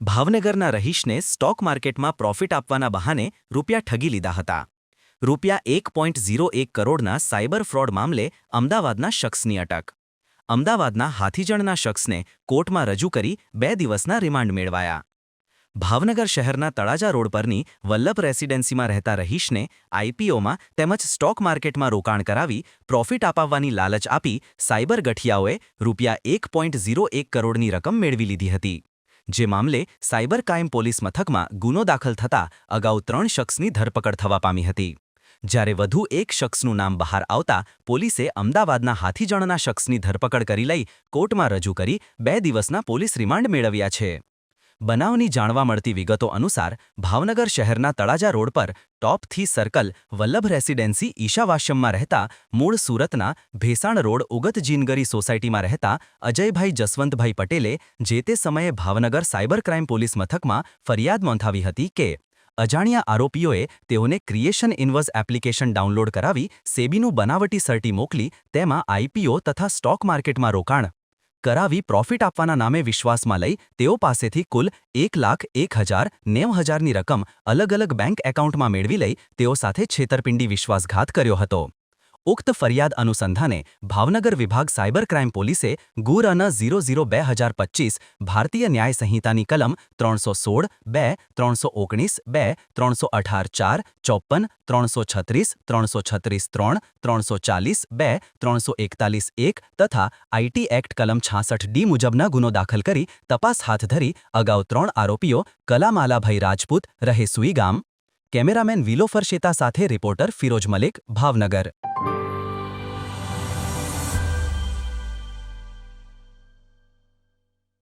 ભાવનગરના રહીશને સ્ટોક માર્કેટમાં પ્રોફિટ આપવાના બહાને રૂપિયા ઠગી લીધા હતા. રૂપિયા 1.01 કરોડના સાયબર ફ્રોડ મામલે અમદાવાદના શખ્સની અટક. અમદાવાદના હાથીજણના શખ્સને કોર્ટમાં રજૂ કરી 2 દિવસના રિમાન્ડ મેળવાયા. ભાવનગર શહેરના તળાજા રોડ પરની વલ્લભ રેસિડેન્સીમાં રહેતા રહીશને આઈપીઓમાં તેમજ સ્ટોક માર્કેટમાં રોકાણ કરાવી પ્રોફિટ અપાવવાની લાલચ આપી સાયબર ગઠિયાઓએ રૂપિયા 1.01 કરોડની રકમ મેળવી લીધી હતી. જે મામલે સાયબર ક્રાઇમ પોલીસ મથકમાં ગુનો દાખલ થતા અગાઉ 3 શખ્સની ધરપકડ થવા પામી હતી. જ્યારે વધુ એક શખ્સનું નામ બહાર આવતા પોલીસે અમદાવાદના હાથીજણના શખ્સની ધરપકડ કરી લઈ કોર્ટમાં રજૂ કરી 2 દિવસના પોલીસ રિમાન્ડ મેળવ્યા છે. બનાવની જાણવા મળતી વિગતો અનુસાર ભાવનગર શહેરના તળાજા રોડ પર ટોપ3 સર્કલ વલ્લભ રેસિડેન્સી ઈશાવાશ્યમમાં રહેતા મૂળ સુરતના ભેસાણ રોડ ઉગત જીનગરી સોસાયટીમાં રહેતા અજયભાઈ જસવંતભાઈ પટેલે જે તે સમયે ભાવનગર સાયબર ક્રાઇમ પોલીસ મથકમાં ફરિયાદ નોંધાવી હતી કે અજાણ્યા આરોપીઓએ તેઓને ક્રિએશન ઇન્વર્સ એપ્લિકેશન ડાઉનલોડ કરાવી સેબીનું બનાવટી સર્ટી મોકલી તેમાં આઈપીઓ તથા સ્ટોક માર્કેટમાં રોકાણ કરાવી પ્રોફિટ આપવાના નામે વિશ્વાસમાં લઈ તેઓ પાસેથી કુલ 1,01,90,000ની રકમ અલગ અલગ બેંક એકાઉન્ટમાં મેળવી લઈ તેઓ સાથે છેતરપિંડી વિશ્વાસઘાત કર્યો હતો. ઉક્ત ફરિયાદ અનુસંધાને ભાવનગર વિભાગ સાયબર ક્રાઇમ પોલીસે ગુર અન 00/2025 ભારતીય ન્યાય સંહિતાની કલમ 316, 2, 319, 2, 318, 4, 54, 336, 336, 3, 340, 2, 341, 1 તથા આઈટી એક્ટ કલમ 66D મુજબના ગુનો દાખલ કરી તપાસ હાથ ધરી અગાઉ 3 આરોપીઓ કલામાલાભાઈ રાજપૂત રહે સુઈગામ, કેમેરામેન વિલોફર શેતા સાથે રિપોર્ટર ફિરોજ મલિક, ભાવનગર.